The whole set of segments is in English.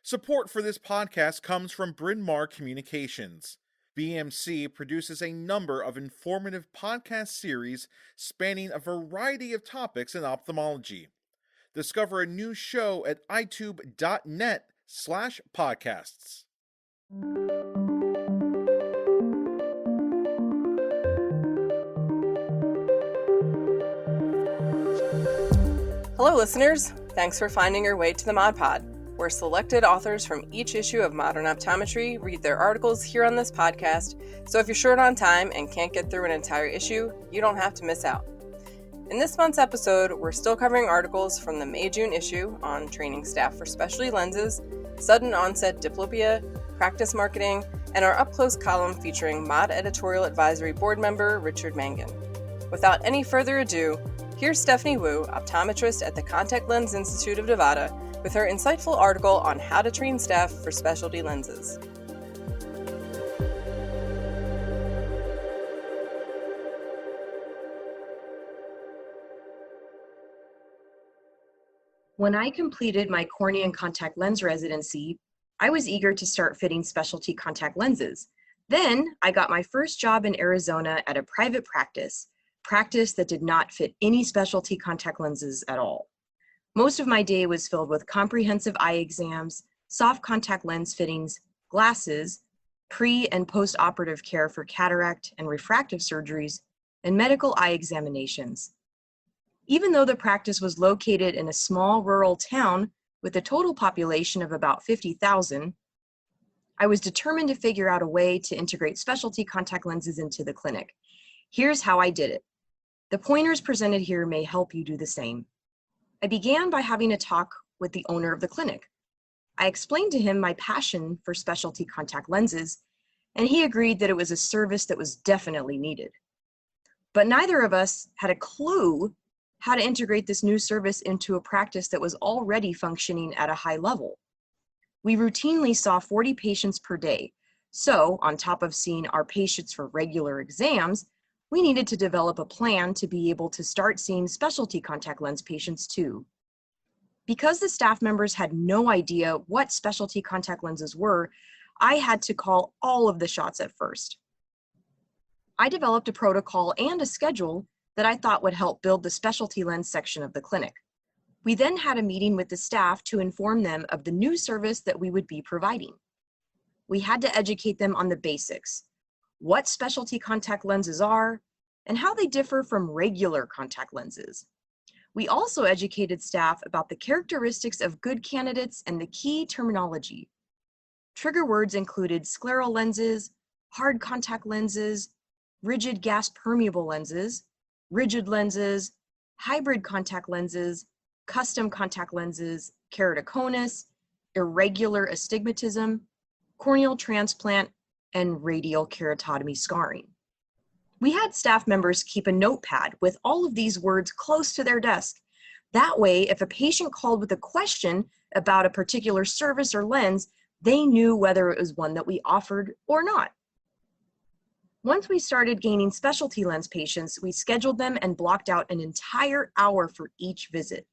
Support for this podcast comes from Bryn Mawr Communications. BMC produces a number of informative podcast series spanning a variety of topics in ophthalmology. Discover a new show at itube.net/podcasts. Hello, listeners. Thanks for finding your way to the Mod Pod, where selected authors from each issue of Modern Optometry read their articles here on this podcast, so if you're short on time and can't get through an entire issue, you don't have to miss out. In this month's episode, we're still covering articles from the May-June issue on training staff for specialty lenses, sudden onset diplopia, practice marketing, and our up-close column featuring Mod Editorial Advisory Board member Richard Mangan. Without any further ado, here's Stephanie Wu, optometrist at the Contact Lens Institute of Nevada, with her insightful article on how to train staff for specialty lenses. When I completed my cornea and contact lens residency, I was eager to start fitting specialty contact lenses. Then I got my first job in Arizona at a private practice that did not fit any specialty contact lenses at all. Most of my day was filled with comprehensive eye exams, soft contact lens fittings, glasses, pre- and post-operative care for cataract and refractive surgeries, and medical eye examinations. Even though the practice was located in a small rural town with a total population of about 50,000, I was determined to figure out a way to integrate specialty contact lenses into the clinic. Here's how I did it. The pointers presented here may help you do the same. I began by having a talk with the owner of the clinic. I explained to him my passion for specialty contact lenses, and he agreed that it was a service that was definitely needed. But neither of us had a clue how to integrate this new service into a practice that was already functioning at a high level. We routinely saw 40 patients per day, so on top of seeing our patients for regular exams, we needed to develop a plan to be able to start seeing specialty contact lens patients too. Because the staff members had no idea what specialty contact lenses were, I had to call all of the shots at first. I developed a protocol and a schedule that I thought would help build the specialty lens section of the clinic. We then had a meeting with the staff to inform them of the new service that we would be providing. We had to educate them on the basics, what specialty contact lenses are, and how they differ from regular contact lenses. We also educated staff about the characteristics of good candidates and the key terminology. Trigger words included scleral lenses, hard contact lenses, rigid gas permeable lenses, rigid lenses, hybrid contact lenses, custom contact lenses, keratoconus, irregular astigmatism, corneal transplant, and radial keratotomy scarring. We had staff members keep a notepad with all of these words close to their desk. That way, if a patient called with a question about a particular service or lens, they knew whether it was one that we offered or not. Once we started gaining specialty lens patients, we scheduled them and blocked out an entire hour for each visit.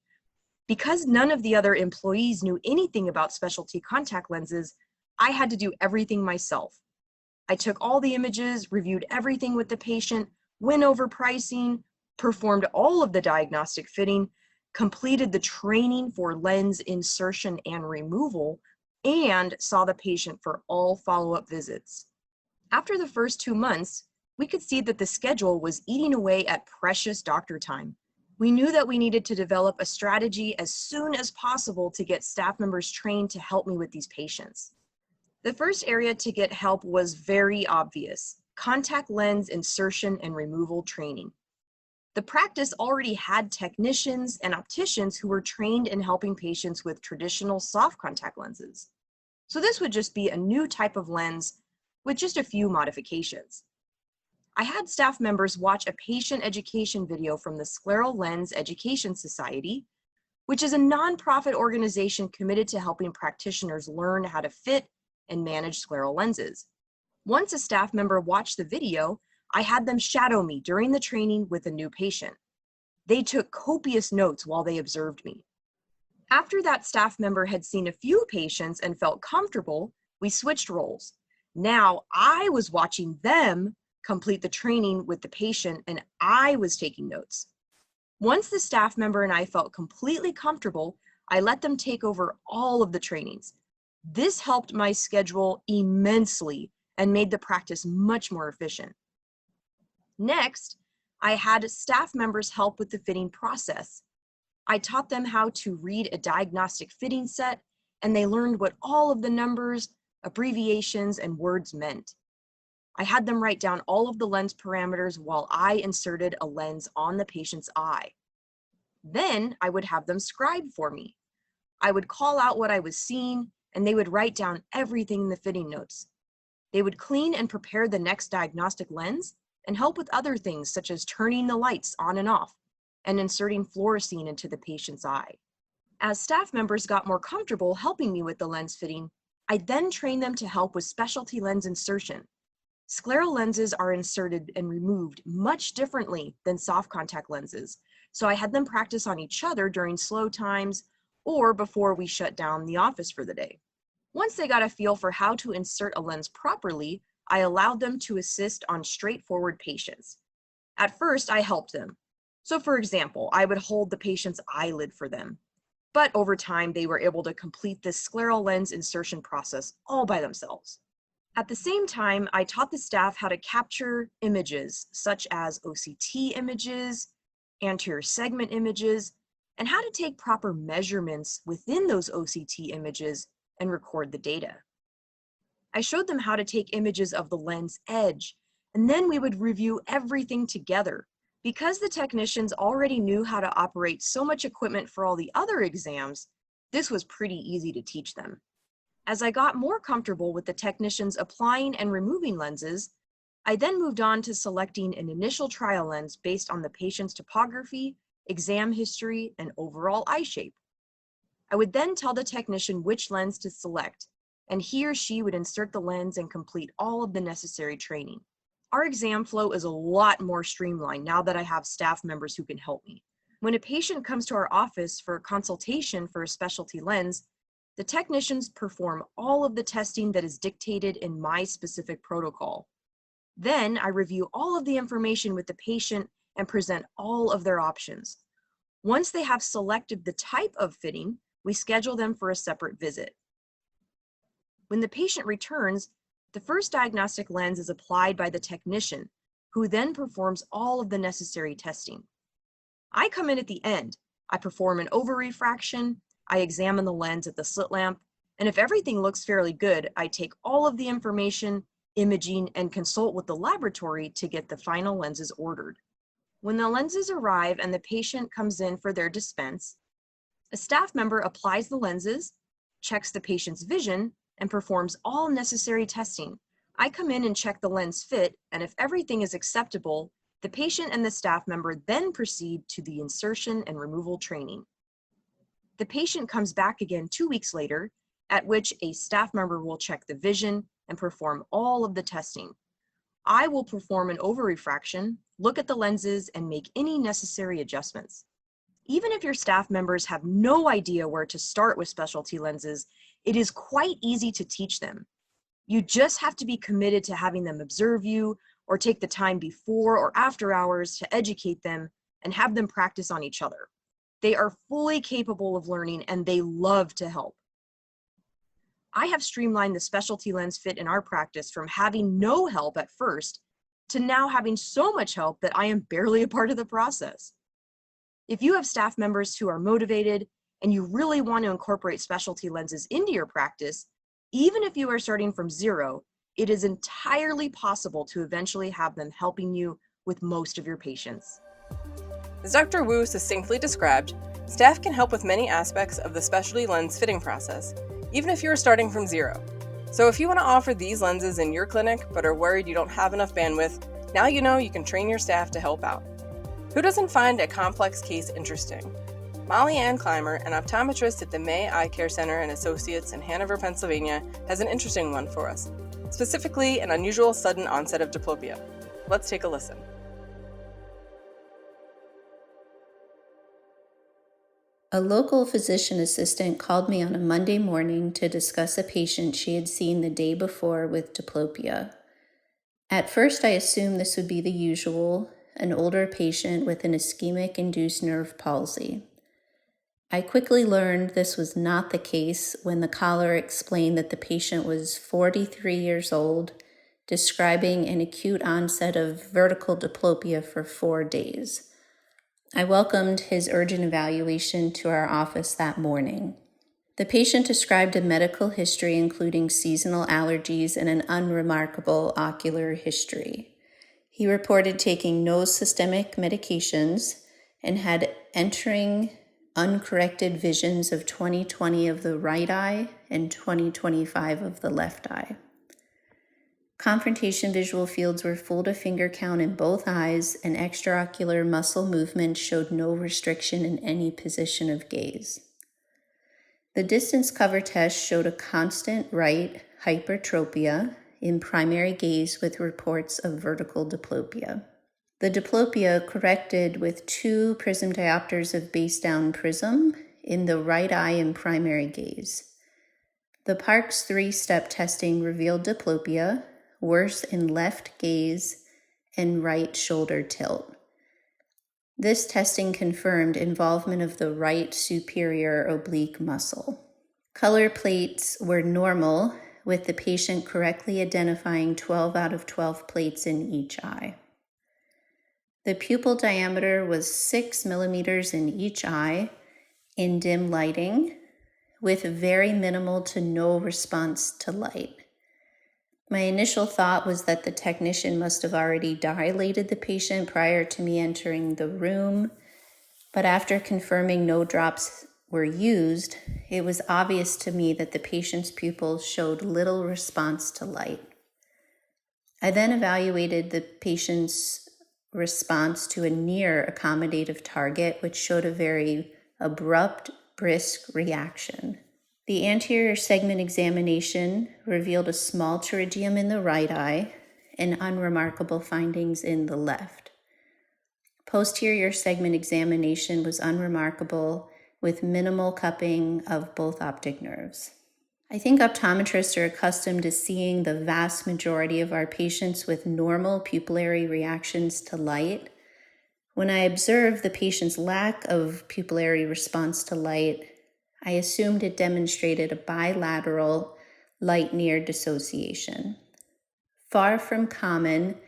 Because none of the other employees knew anything about specialty contact lenses, I had to do everything myself. I took all the images, reviewed everything with the patient, went over pricing, performed all of the diagnostic fitting, completed the training for lens insertion and removal, and saw the patient for all follow-up visits. After the first 2 months, we could see that the schedule was eating away at precious doctor time. We knew that we needed to develop a strategy as soon as possible to get staff members trained to help me with these patients. The first area to get help was very obvious: contact lens insertion and removal training. The practice already had technicians and opticians who were trained in helping patients with traditional soft contact lenses. So this would just be a new type of lens with just a few modifications. I had staff members watch a patient education video from the Scleral Lens Education Society, which is a nonprofit organization committed to helping practitioners learn how to fit and manage scleral lenses. Once a staff member watched the video, I had them shadow me during the training with a new patient. They took copious notes while they observed me. After that staff member had seen a few patients and felt comfortable, we switched roles. Now I was watching them complete the training with the patient and I was taking notes. Once the staff member and I felt completely comfortable, I let them take over all of the trainings. This helped my schedule immensely and made the practice much more efficient. Next, I had staff members help with the fitting process. I taught them how to read a diagnostic fitting set, and they learned what all of the numbers, abbreviations, and words meant. I had them write down all of the lens parameters while I inserted a lens on the patient's eye. Then I would have them scribe for me. I would call out what I was seeing, and they would write down everything in the fitting notes. They would clean and prepare the next diagnostic lens and help with other things such as turning the lights on and off and inserting fluorescein into the patient's eye. As staff members got more comfortable helping me with the lens fitting, I then trained them to help with specialty lens insertion. Scleral lenses are inserted and removed much differently than soft contact lenses, so I had them practice on each other during slow times or before we shut down the office for the day. Once they got a feel for how to insert a lens properly, I allowed them to assist on straightforward patients. At first, I helped them. So for example, I would hold the patient's eyelid for them. But over time, they were able to complete this scleral lens insertion process all by themselves. At the same time, I taught the staff how to capture images such as OCT images, anterior segment images, and how to take proper measurements within those OCT images and record the data. I showed them how to take images of the lens edge, and then we would review everything together. Because the technicians already knew how to operate so much equipment for all the other exams, this was pretty easy to teach them. As I got more comfortable with the technicians applying and removing lenses, I then moved on to selecting an initial trial lens based on the patient's topography, exam history, and overall eye shape. I would then tell the technician which lens to select, and he or she would insert the lens and complete all of the necessary training. Our exam flow is a lot more streamlined now that I have staff members who can help me. When a patient comes to our office for a consultation for a specialty lens, the technicians perform all of the testing that is dictated in my specific protocol. Then I review all of the information with the patient and present all of their options. Once they have selected the type of fitting, we schedule them for a separate visit. When the patient returns, the first diagnostic lens is applied by the technician, who then performs all of the necessary testing. I come in at the end. I perform an over-refraction, I examine the lens at the slit lamp, and if everything looks fairly good, I take all of the information, imaging, and consult with the laboratory to get the final lenses ordered. When the lenses arrive and the patient comes in for their dispense, a staff member applies the lenses, checks the patient's vision, and performs all necessary testing. I come in and check the lens fit, and if everything is acceptable, the patient and the staff member then proceed to the insertion and removal training. The patient comes back again 2 weeks later, at which a staff member will check the vision and perform all of the testing. I will perform an over-refraction, look at the lenses, and make any necessary adjustments. Even if your staff members have no idea where to start with specialty lenses, it is quite easy to teach them. You just have to be committed to having them observe you or take the time before or after hours to educate them and have them practice on each other. They are fully capable of learning and they love to help. I have streamlined the specialty lens fit in our practice from having no help at first to now having so much help that I am barely a part of the process. If you have staff members who are motivated and you really want to incorporate specialty lenses into your practice, even if you are starting from zero, it is entirely possible to eventually have them helping you with most of your patients. As Dr. Wu succinctly described, staff can help with many aspects of the specialty lens fitting process, even if you are starting from zero. So if you want to offer these lenses in your clinic but are worried you don't have enough bandwidth, now you know you can train your staff to help out. Who doesn't find a complex case interesting? Molly Ann Clymer, an optometrist at the May Eye Care Center and Associates in Hanover, Pennsylvania, has an interesting one for us, specifically an unusual sudden onset of diplopia. Let's take a listen. A local physician assistant called me on a Monday morning to discuss a patient she had seen the day before with diplopia. At first, I assumed this would be the usual, an older patient with an ischemic-induced nerve palsy. I quickly learned this was not the case when the caller explained that the patient was 43 years old, describing an acute onset of vertical diplopia for 4 days. I welcomed his urgent evaluation to our office that morning. The patient described a medical history including seasonal allergies and an unremarkable ocular history. He reported taking no systemic medications and had entering uncorrected visions of 20/20 of the right eye and 20/25 of the left eye. Confrontation visual fields were full to finger count in both eyes, and extraocular muscle movement showed no restriction in any position of gaze. The distance cover test showed a constant right hypertropia in primary gaze with reports of vertical diplopia. The diplopia corrected with 2 prism diopters of base down prism in the right eye in primary gaze. The Parkes 3-step testing revealed diplopia, worse in left gaze and right shoulder tilt. This testing confirmed involvement of the right superior oblique muscle. Color plates were normal, with the patient correctly identifying 12 out of 12 plates in each eye. The pupil diameter was 6 millimeters in each eye in dim lighting, with very minimal to no response to light. My initial thought was that the technician must have already dilated the patient prior to me entering the room, but after confirming no drops were used, it was obvious to me that the patient's pupils showed little response to light. I then evaluated the patient's response to a near accommodative target, which showed a very abrupt, brisk reaction. The anterior segment examination revealed a small pterygium in the right eye and unremarkable findings in the left. Posterior segment examination was unremarkable with minimal cupping of both optic nerves. I think optometrists are accustomed to seeing the vast majority of our patients with normal pupillary reactions to light. When I observed the patient's lack of pupillary response to light, I assumed it demonstrated a bilateral light-near dissociation. Far from common,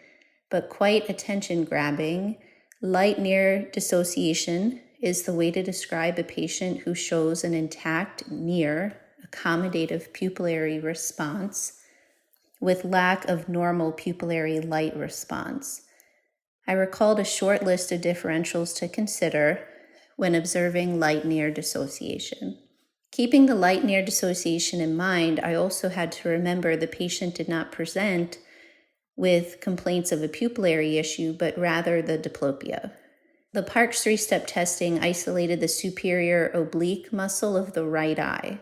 but quite attention-grabbing, light-near dissociation is the way to describe a patient who shows an intact, near, accommodative pupillary response with lack of normal pupillary light response. I recalled a short list of differentials to consider when observing light-near dissociation. Keeping the light-near dissociation in mind, I also had to remember the patient did not present with complaints of a pupillary issue, but rather the diplopia. The Parkes 3-step testing isolated the superior oblique muscle of the right eye.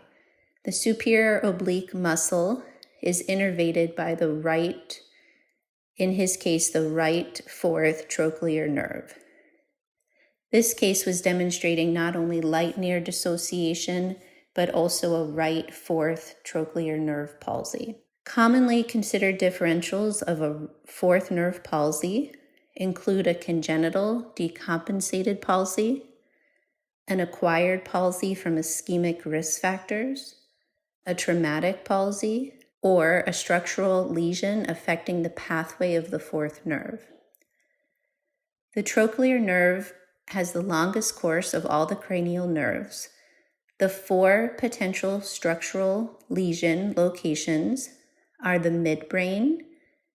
The superior oblique muscle is innervated by the right, in his case, the right fourth trochlear nerve. This case was demonstrating not only light-near dissociation, but also a right fourth trochlear nerve palsy. Commonly considered differentials of a fourth nerve palsy include a congenital decompensated palsy, an acquired palsy from ischemic risk factors, a traumatic palsy, or a structural lesion affecting the pathway of the fourth nerve. The trochlear nerve has the longest course of all the cranial nerves. The 4 potential structural lesion locations are the midbrain,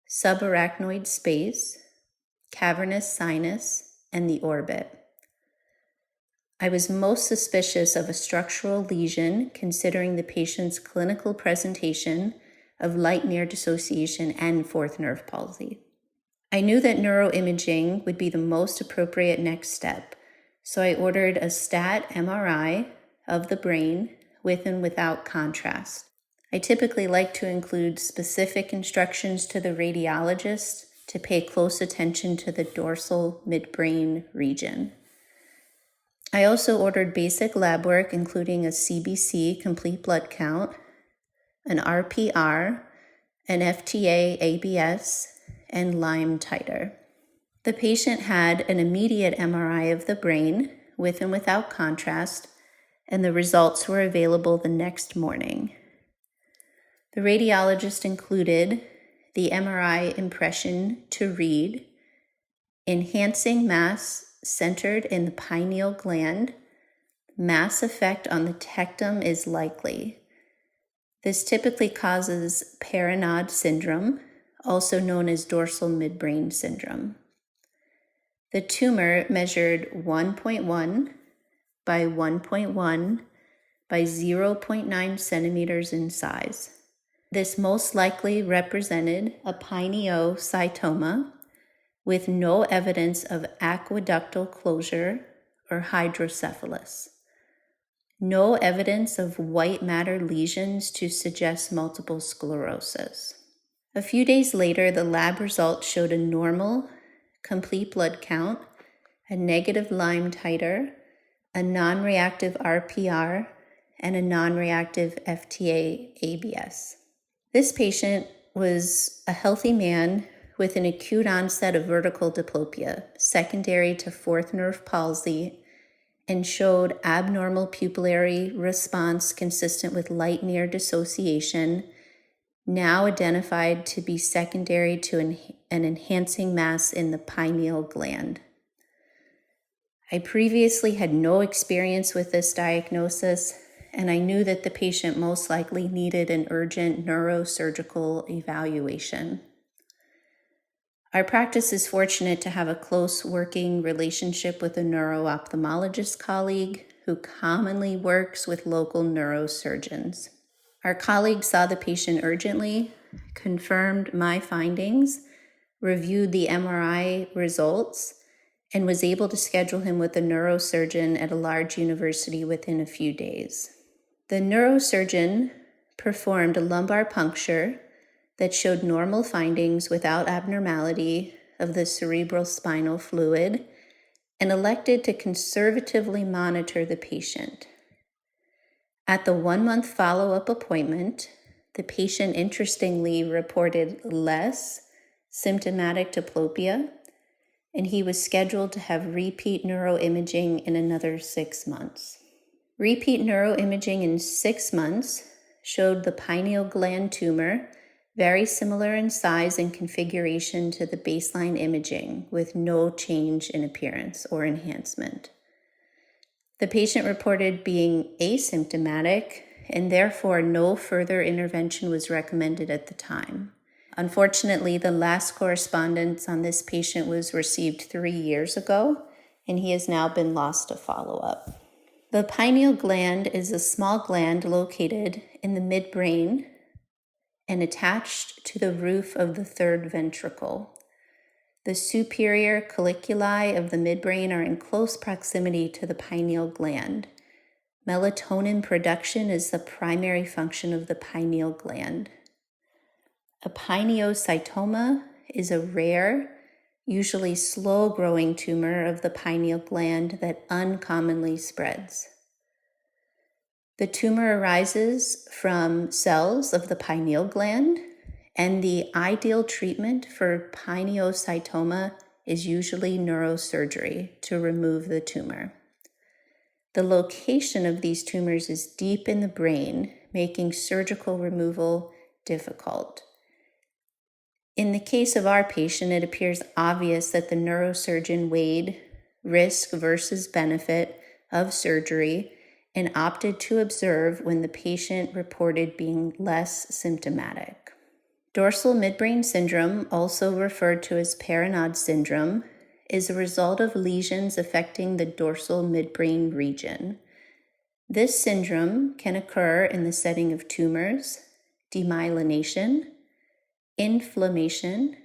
subarachnoid space, cavernous sinus, and the orbit. I was most suspicious of a structural lesion considering the patient's clinical presentation of light-near dissociation and fourth nerve palsy. I knew that neuroimaging would be the most appropriate next step, so I ordered a stat MRI of the brain with and without contrast. I typically like to include specific instructions to the radiologist to pay close attention to the dorsal midbrain region. I also ordered basic lab work, including a CBC, complete blood count, an RPR, an FTA ABS, and Lyme titer. The patient had an immediate MRI of the brain with and without contrast, and the results were available the next morning. The radiologist included the MRI impression to read, enhancing mass centered in the pineal gland, mass effect on the tectum is likely. This typically causes Parinod syndrome, also known as dorsal midbrain syndrome. The tumor measured 1.1 by 1.1 by 0.9 centimeters in size. This most likely represented a pineocytoma with no evidence of aqueductal closure or hydrocephalus. No evidence of white matter lesions to suggest multiple sclerosis. A few days later, the lab results showed a normal, complete blood count, a negative Lyme titer, a non-reactive RPR, and a non-reactive FTA ABS. This patient was a healthy man with an acute onset of vertical diplopia, secondary to fourth nerve palsy, and showed abnormal pupillary response consistent with light near dissociation, now identified to be secondary to an enhancing mass in the pineal gland. I previously had no experience with this diagnosis, and I knew that the patient most likely needed an urgent neurosurgical evaluation. Our practice is fortunate to have a close working relationship with a neuro-ophthalmologist colleague who commonly works with local neurosurgeons. Our colleague saw the patient urgently, confirmed my findings, reviewed the MRI results, and was able to schedule him with a neurosurgeon at a large university within a few days. The neurosurgeon performed a lumbar puncture that showed normal findings without abnormality of the cerebral spinal fluid and elected to conservatively monitor the patient. At the 1-month follow-up appointment, the patient interestingly reported less symptomatic diplopia, and he was scheduled to have repeat neuroimaging in another 6 months. Repeat neuroimaging in 6 months showed the pineal gland tumor very similar in size and configuration to the baseline imaging, with no change in appearance or enhancement. The patient reported being asymptomatic, and therefore no further intervention was recommended at the time. Unfortunately, the last correspondence on this patient was received 3 years ago, and he has now been lost to follow-up. The pineal gland is a small gland located in the midbrain and attached to the roof of the third ventricle. The superior colliculi of the midbrain are in close proximity to the pineal gland. Melatonin production is the primary function of the pineal gland. A pineocytoma is a rare, usually slow-growing tumor of the pineal gland that uncommonly spreads. The tumor arises from cells of the pineal gland, and the ideal treatment for pineocytoma is usually neurosurgery to remove the tumor. The location of these tumors is deep in the brain, making surgical removal difficult. In the case of our patient, it appears obvious that the neurosurgeon weighed risk versus benefit of surgery and opted to observe when the patient reported being less symptomatic. Dorsal midbrain syndrome, also referred to as Parinod syndrome, is a result of lesions affecting the dorsal midbrain region. This syndrome can occur in the setting of tumors, demyelination, inflammation,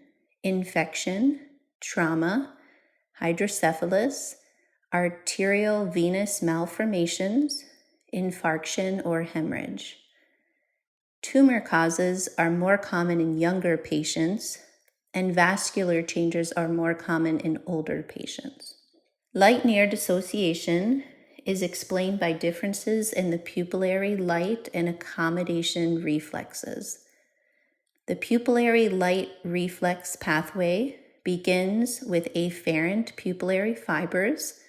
infection, trauma, hydrocephalus, arterial venous malformations, infarction, or hemorrhage. Tumor causes are more common in younger patients, and vascular changes are more common in older patients. Light near dissociation is explained by differences in the pupillary light and accommodation reflexes. The pupillary light reflex pathway begins with afferent pupillary fibers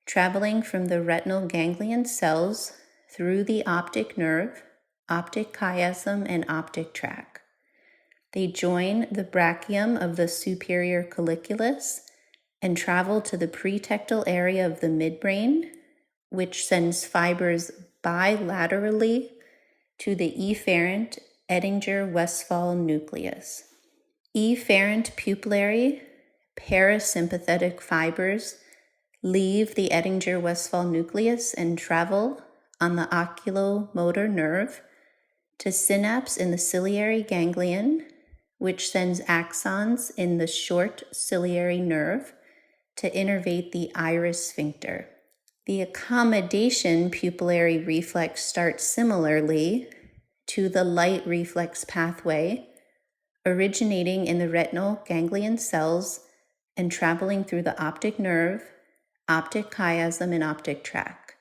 traveling from the retinal ganglion cells through the optic nerve, optic chiasm, and optic tract. They join the brachium of the superior colliculus and travel to the pretectal area of the midbrain, which sends fibers bilaterally to the efferent Edinger-Westphal nucleus. Efferent pupillary parasympathetic fibers leave the Edinger-Westphal nucleus and travel on the oculomotor nerve to synapse in the ciliary ganglion, which sends axons in the short ciliary nerve to innervate the iris sphincter. The accommodation pupillary reflex starts similarly to the light reflex pathway, originating in the retinal ganglion cells and traveling through the optic nerve, optic chiasm, and optic tract.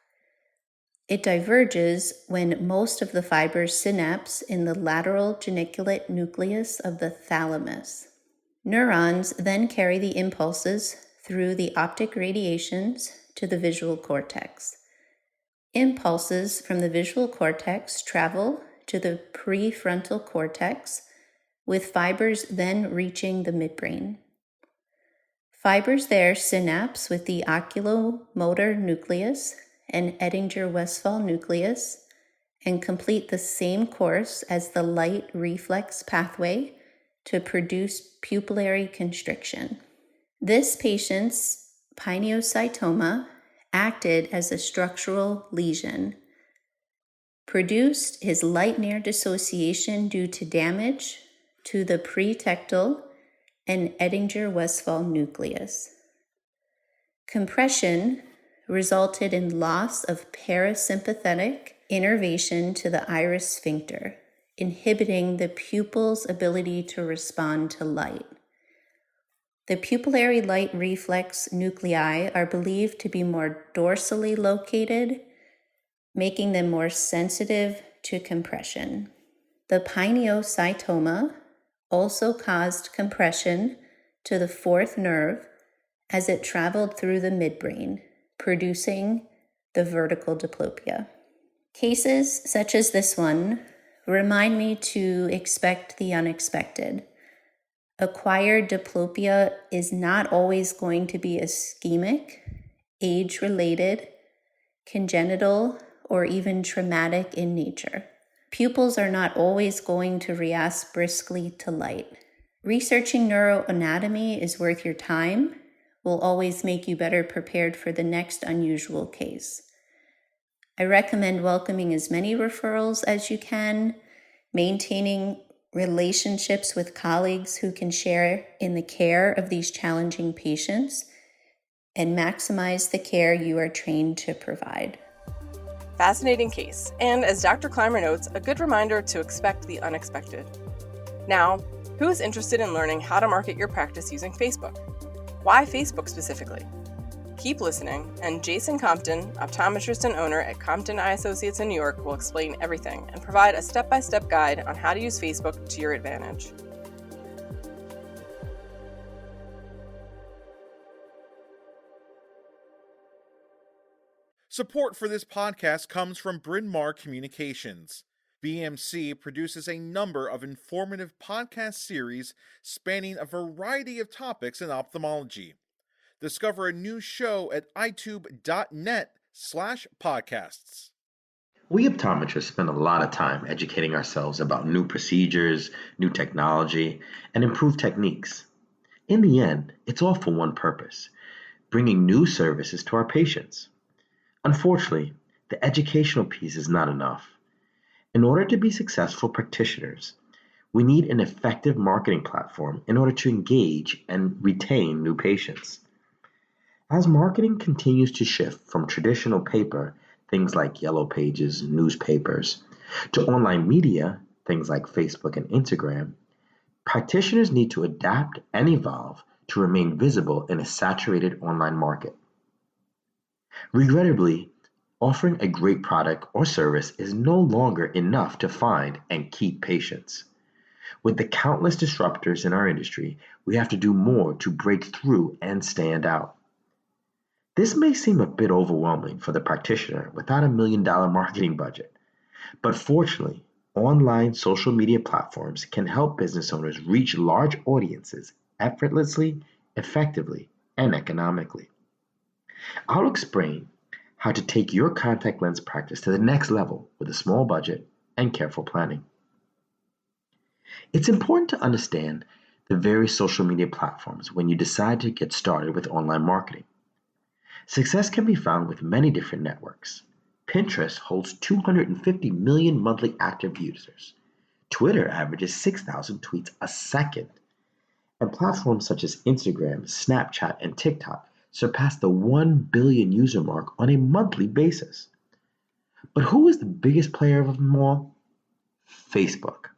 It diverges when most of the fibers synapse in the lateral geniculate nucleus of the thalamus. Neurons then carry the impulses through the optic radiations to the visual cortex. Impulses from the visual cortex travel to the prefrontal cortex, with fibers then reaching the midbrain. Fibers there synapse with the oculomotor nucleus and Edinger-Westphal nucleus and complete the same course as the light reflex pathway to produce pupillary constriction. This patient's pineocytoma acted as a structural lesion, produced his light-near dissociation due to damage to the pretectal and Edinger-Westphal nucleus. Compression resulted in loss of parasympathetic innervation to the iris sphincter, inhibiting the pupil's ability to respond to light. The pupillary light reflex nuclei are believed to be more dorsally located, making them more sensitive to compression. The pineocytoma also caused compression to the fourth nerve as it traveled through the midbrain, producing the vertical diplopia. Cases such as this one remind me to expect the unexpected. Acquired diplopia is not always going to be ischemic, age-related, congenital, or even traumatic in nature. Pupils are not always going to react briskly to light. Researching neuroanatomy is worth your time, will always make you better prepared for the next unusual case. I recommend welcoming as many referrals as you can, maintaining relationships with colleagues who can share in the care of these challenging patients, and maximize the care you are trained to provide. Fascinating case, and as Dr. Clymer notes, a good reminder to expect the unexpected. Now, who is interested in learning how to market your practice using Facebook? Why Facebook specifically? Keep listening, and Jason Compton, optometrist and owner at Compton Eye Associates in New York, will explain everything and provide a step-by-step guide on how to use Facebook to your advantage. Support for this podcast comes from Bryn Mawr Communications. BMC produces a number of informative podcast series spanning a variety of topics in ophthalmology. Discover a new show at itube.net/podcasts. We optometrists spend a lot of time educating ourselves about new procedures, new technology, and improved techniques. In the end, it's all for one purpose: bringing new services to our patients. Unfortunately, the educational piece is not enough. In order to be successful practitioners, we need an effective marketing platform in order to engage and retain new patients. As marketing continues to shift from traditional paper, things like yellow pages, newspapers, to online media, things like Facebook and Instagram, practitioners need to adapt and evolve to remain visible in a saturated online market. Regrettably, Offering a great product or service is no longer enough to find and keep patients. With the countless disruptors in our industry, we have to do more to break through and stand out. This may seem a bit overwhelming for the practitioner without $1 million marketing budget, but fortunately, online social media platforms can help business owners reach large audiences effortlessly, effectively, and economically. I'll explain how to take your contact lens practice to the next level with a small budget and careful planning. It's important to understand the various social media platforms when you decide to get started with online marketing. Success can be found with many different networks. Pinterest holds 250 million monthly active users. Twitter averages 6,000 tweets a second. And platforms such as Instagram, Snapchat, and TikTok surpass the 1 billion user mark on a monthly basis. But who is the biggest player of them all? Facebook.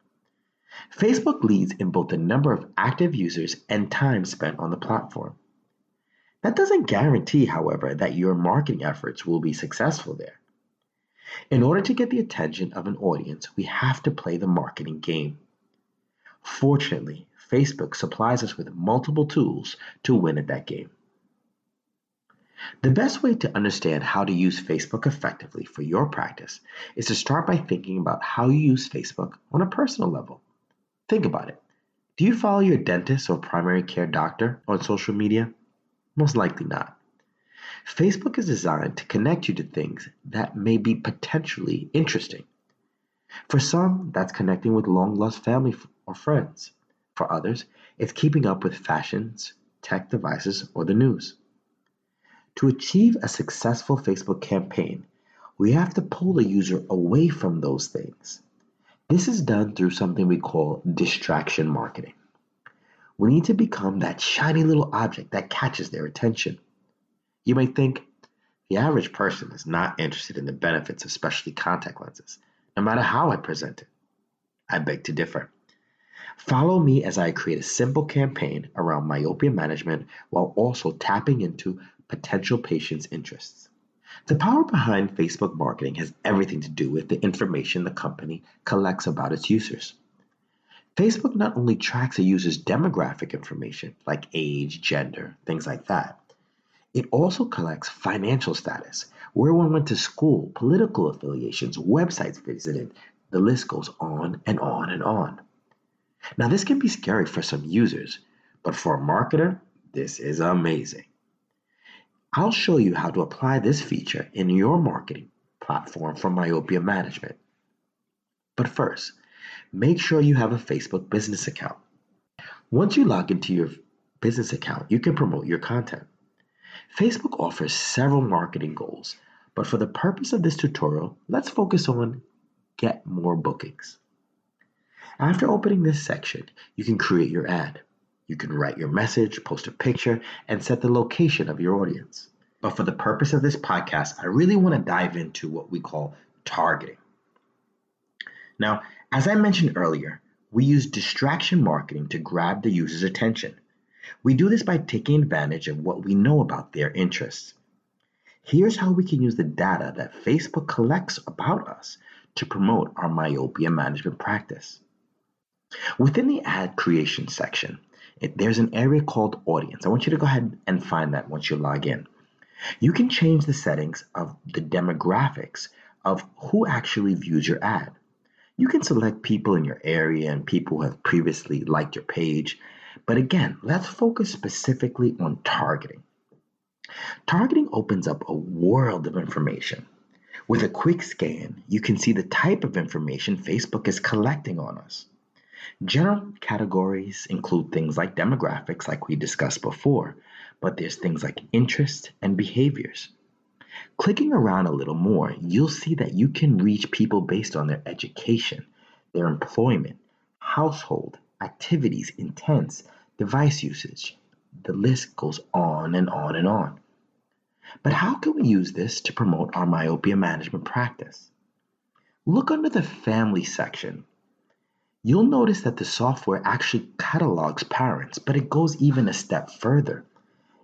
Facebook leads in both the number of active users and time spent on the platform. That doesn't guarantee, however, that your marketing efforts will be successful there. In order to get the attention of an audience, we have to play the marketing game. Fortunately, Facebook supplies us with multiple tools to win at that game. The best way to understand how to use Facebook effectively for your practice is to start by thinking about how you use Facebook on a personal level. Think about it. Do you follow your dentist or primary care doctor on social media? Most likely not. Facebook is designed to connect you to things that may be potentially interesting. For some, that's connecting with long-lost family or friends. For others, it's keeping up with fashions, tech devices, or the news. To achieve a successful Facebook campaign, we have to pull the user away from those things. This is done through something we call distraction marketing. We need to become that shiny little object that catches their attention. You may think, the average person is not interested in the benefits of specialty contact lenses, no matter how I present it. I beg to differ. Follow me as I create a simple campaign around myopia management while also tapping into potential patients' interests. The power behind Facebook marketing has everything to do with the information the company collects about its users. Facebook not only tracks a user's demographic information, like age, gender, things like that, it also collects financial status, where one went to school, political affiliations, websites visited, the list goes on and on and on. Now, this can be scary for some users, but for a marketer, this is amazing. I'll show you how to apply this feature in your marketing platform for myopia management. But first, make sure you have a Facebook business account. Once you log into your business account, you can promote your content. Facebook offers several marketing goals, but for the purpose of this tutorial, let's focus on get more bookings. After opening this section, you can create your ad. You can write your message, post a picture, and set the location of your audience. But for the purpose of this podcast, I really want to dive into what we call targeting. Now, as I mentioned earlier, we use distraction marketing to grab the user's attention. We do this by taking advantage of what we know about their interests. Here's how we can use the data that Facebook collects about us to promote our myopia management practice. Within the ad creation section, there's an area called audience. I want you to go ahead and find that once you log in. You can change the settings of the demographics of who actually views your ad. You can select people in your area and people who have previously liked your page. But again, let's focus specifically on targeting. Targeting opens up a world of information. With a quick scan, you can see the type of information Facebook is collecting on us. General categories include things like demographics, like we discussed before, but there's things like interests and behaviors. Clicking around a little more, you'll see that you can reach people based on their education, their employment, household, activities, intents, device usage. The list goes on and on and on. But how can we use this to promote our myopia management practice? Look under the family section. You'll notice that the software actually catalogs parents, but it goes even a step further.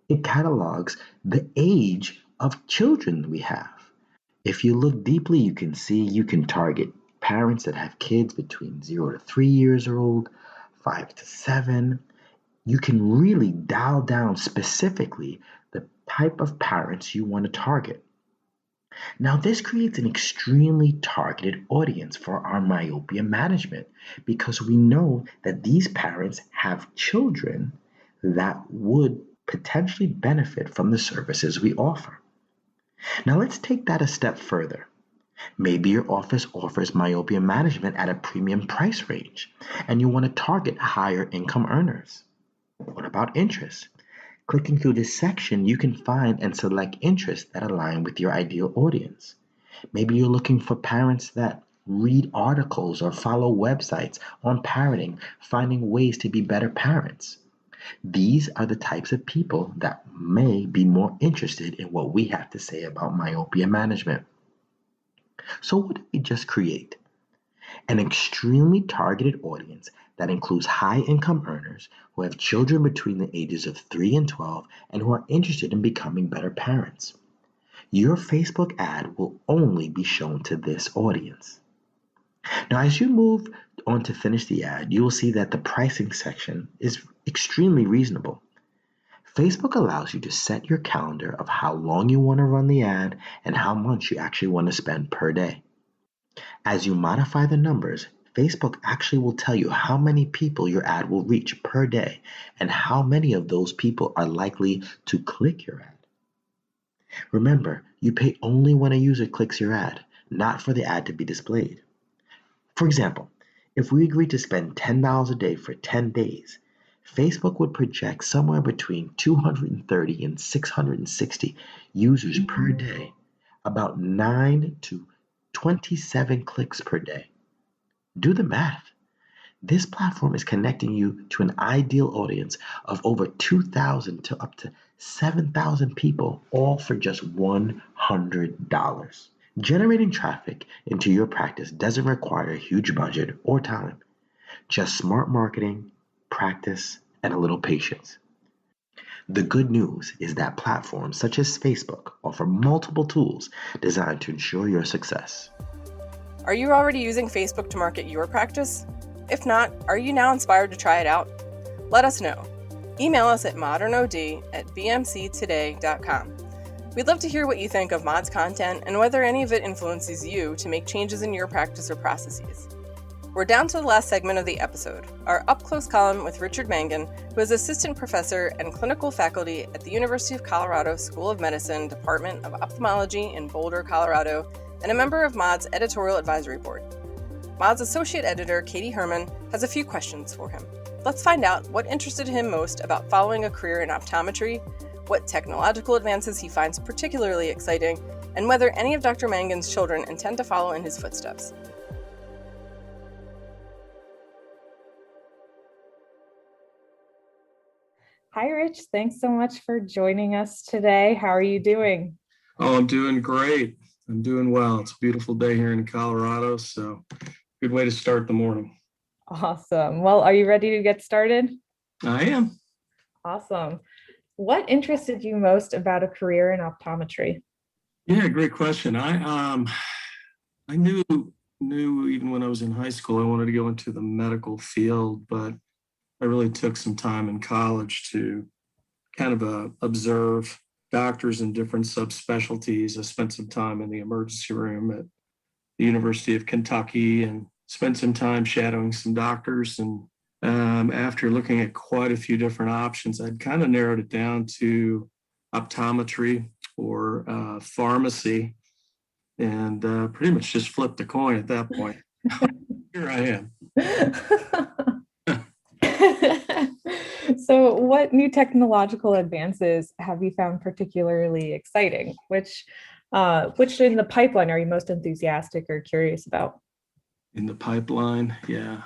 It catalogs the age of children we have. If you look deeply, you can see you can target parents that have kids between 0 to 3 years old, 5 to 7. You can really dial down specifically the type of parents you want to target. Now, this creates an extremely targeted audience for our myopia management because we know that these parents have children that would potentially benefit from the services we offer. Now, let's take that a step further. Maybe your office offers myopia management at a premium price range and you want to target higher income earners. What about interests? Clicking through this section, you can find and select interests that align with your ideal audience. Maybe you're looking for parents that read articles or follow websites on parenting, finding ways to be better parents. These are the types of people that may be more interested in what we have to say about myopia management. So, what did we just create? An extremely targeted audience that includes high income earners who have children between the ages of 3 and 12 and who are interested in becoming better parents. Your Facebook ad will only be shown to this audience. Now, as you move on to finish the ad, you will see that the pricing section is extremely reasonable. Facebook allows you to set your calendar of how long you want to run the ad and how much you actually want to spend per day. As you modify the numbers, Facebook actually will tell you how many people your ad will reach per day and how many of those people are likely to click your ad. Remember, you pay only when a user clicks your ad, not for the ad to be displayed. For example, if we agreed to spend $10 a day for 10 days, Facebook would project somewhere between 230 and 660 users per day, about 9 to 27 clicks per day. Do the math. This platform is connecting you to an ideal audience of over 2,000 to up to 7,000 people, all for just $100. Generating traffic into your practice doesn't require a huge budget or time, just smart marketing, practice, and a little patience. The good news is that platforms such as Facebook offer multiple tools designed to ensure your success. Are you already using Facebook to market your practice? If not, are you now inspired to try it out? Let us know. Email us at modernod@bmctoday.com. We'd love to hear what you think of Mod's content and whether any of it influences you to make changes in your practice or processes. We're down to the last segment of the episode, our Up Close column with Richard Mangan, who is assistant professor and clinical faculty at the University of Colorado School of Medicine, Department of Ophthalmology in Boulder, Colorado, and a member of Mod's editorial advisory board. Mod's associate editor, Katie Herman, has a few questions for him. Let's find out what interested him most about following a career in optometry, what technological advances he finds particularly exciting, and whether any of Dr. Mangan's children intend to follow in his footsteps. Hi, Rich. Thanks so much for joining us today. How are you doing? Oh, I'm doing great. I'm doing well. It's a beautiful day here in Colorado, so good way to start the morning. Awesome. Well, are you ready to get started? I am. Awesome. What interested you most about a career in optometry? Yeah, great question. I knew even when I was in high school I wanted to go into the medical field, but I really took some time in college to kind of observe doctors in different subspecialties. I spent some time in the emergency room at the University of Kentucky and spent some time shadowing some doctors. And after looking at quite a few different options, I'd kind of narrowed it down to optometry or pharmacy, and pretty much just flipped a coin at that point. Here I am. So what new technological advances have you found particularly exciting? Which in the pipeline are you most enthusiastic or curious about? In the pipeline, yeah.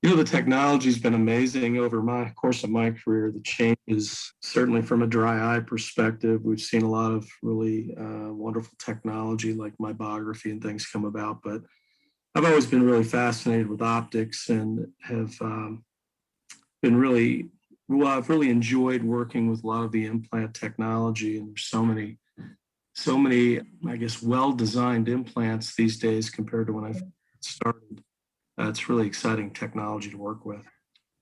The technology's been amazing over my course of my career. The changes, certainly from a dry eye perspective, we've seen a lot of really wonderful technology like mybography and things come about. But I've always been really fascinated with optics and have I've really enjoyed working with a lot of the implant technology, and there's so so many, I guess, well-designed implants these days compared to when I started. It's really exciting technology to work with.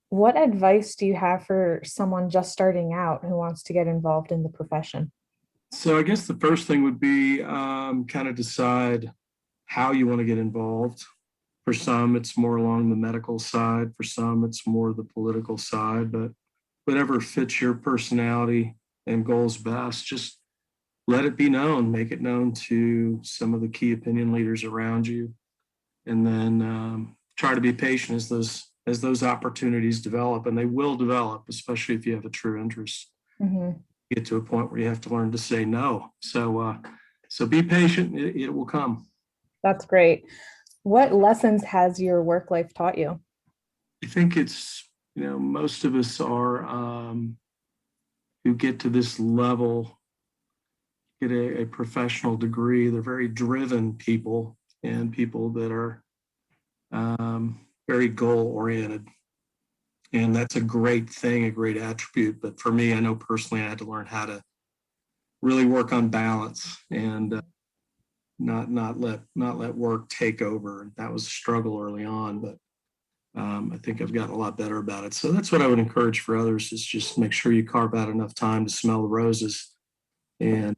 What advice do you have for someone just starting out who wants to get involved in the profession? So I guess the first thing would be kind of decide how you want to get involved. For some, it's more along the medical side. For some, it's more the political side. But whatever fits your personality and goals best, just let it be known. Make it known to some of the key opinion leaders around you, and then try to be patient as those opportunities develop, and they will develop, especially if you have a true interest. Mm-hmm. Get to a point where you have to learn to say no. So be patient. It will come. That's great. What lessons has your work life taught you? I think it's, most of us are who get to this level, get a professional degree. They're very driven people and people that are very goal oriented. And that's a great thing, a great attribute. But for me, I know personally, I had to learn how to really work on balance and not let work take over. That was a struggle early on, but I think I've gotten a lot better about it. So that's what I would encourage for others: is just make sure you carve out enough time to smell the roses and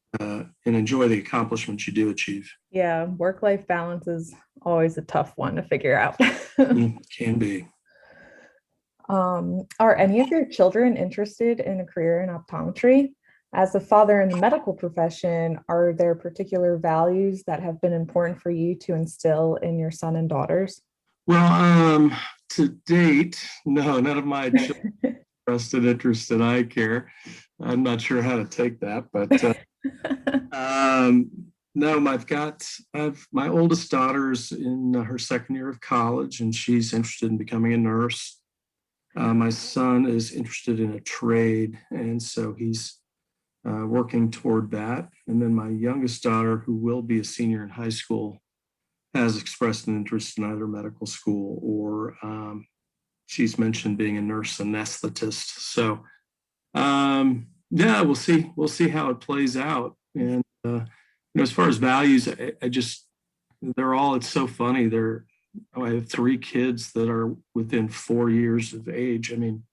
enjoy the accomplishments you do achieve. Yeah, work-life balance is always a tough one to figure out. Can be. Are any of your children interested in a career in optometry? As a father in the medical profession, are there particular values that have been important for you to instill in your son and daughters? Well, to date, no, none of my children expressed an interest in eye care. I'm not sure how to take that, but no, I've my oldest daughter's in her second year of college, and she's interested in becoming a nurse. My son is interested in a trade, and so he's working toward that. And then my youngest daughter, who will be a senior in high school, has expressed an interest in either medical school or she's mentioned being a nurse anesthetist. So yeah, we'll see. We'll see how it plays out. And as far as values, I just it's so funny. I have 3 kids that are within 4 years of age. I mean,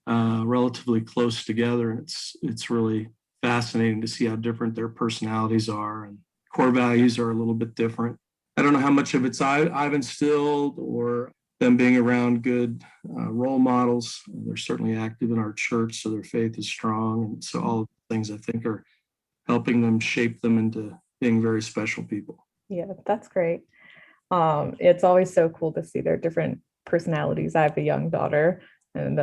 relatively close together, and it's really fascinating to see how different their personalities are, and core values are a little bit different. I don't know how much of it's I've instilled or them being around good role models. They're certainly active in our church, so their faith is strong, and so all of the things I think are helping them shape them into being very special people. Yeah, that's great. It's always so cool to see their different personalities. I have a young daughter, and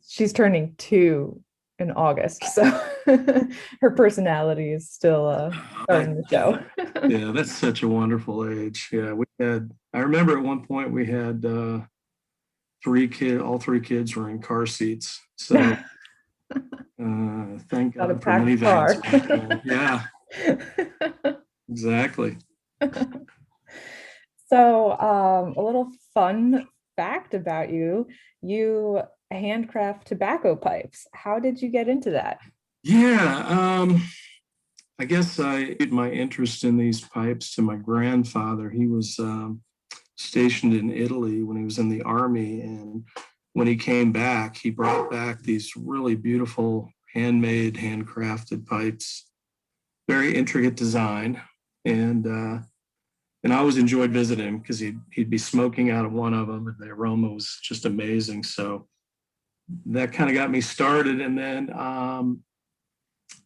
she's turning 2 in August, so her personality is still starting to show. Yeah, that's such a wonderful age. Yeah, I remember at one point we had all 3 kids were in car seats. So thank God for minivans. Yeah, exactly. So a little fun fact about you handcraft tobacco pipes. How did you get into that? Yeah, I guess I gave my interest in these pipes to my grandfather. He was stationed in Italy when he was in the army, and when he came back, he brought back these really beautiful handmade, handcrafted pipes, very intricate design, and I always enjoyed visiting him because he'd be smoking out of one of them, and the aroma was just amazing. So that kind of got me started, and then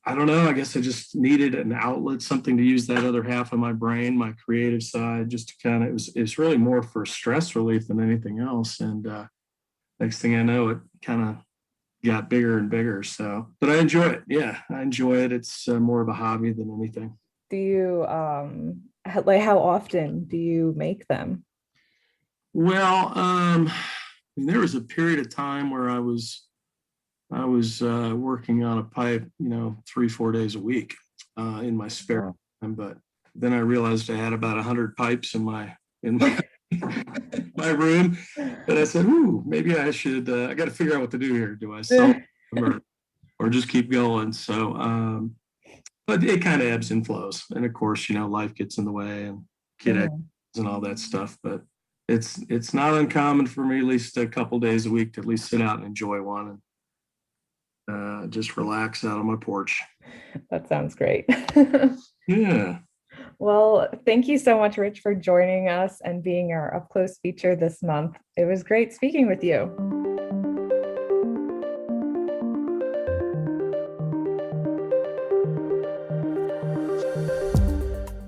I don't know, I guess I just needed an outlet, something to use that other half of my brain, my creative side, just to kind of, it's really more for stress relief than anything else. And next thing I know, it kind of got bigger and bigger. So, but I enjoy it. Yeah, I enjoy it. It's more of a hobby than anything. Do you, how often do you make them? Well, there was a period of time where I was working on a pipe, 3-4 days a week in my spare time. But then I realized I had about 100 pipes in my my room, and I said, "Ooh, maybe I should. I got to figure out what to do here. Do I sell them or just keep going?" So but it kind of ebbs and flows. And of course, life gets in the way and kid activities and all that stuff. But it's not uncommon for me at least a couple days a week to at least sit out and enjoy one and just relax out on my porch. That sounds great. Yeah. Well, thank you so much, Rich, for joining us and being our up close feature this month. It was great speaking with you.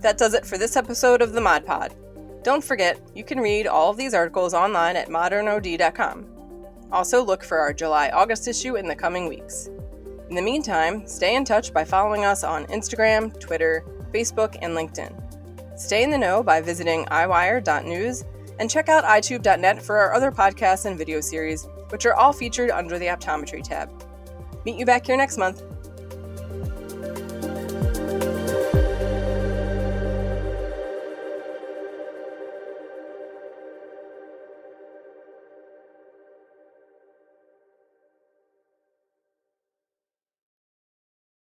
That does it for this episode of the Mod Pod. Don't forget, you can read all of these articles online at modernod.com. Also, look for our July-August issue in the coming weeks. In the meantime, stay in touch by following us on Instagram, Twitter, Facebook, and LinkedIn. Stay in the know by visiting iwire.news and check out itube.net for our other podcasts and video series, which are all featured under the optometry tab. Meet you back here next month.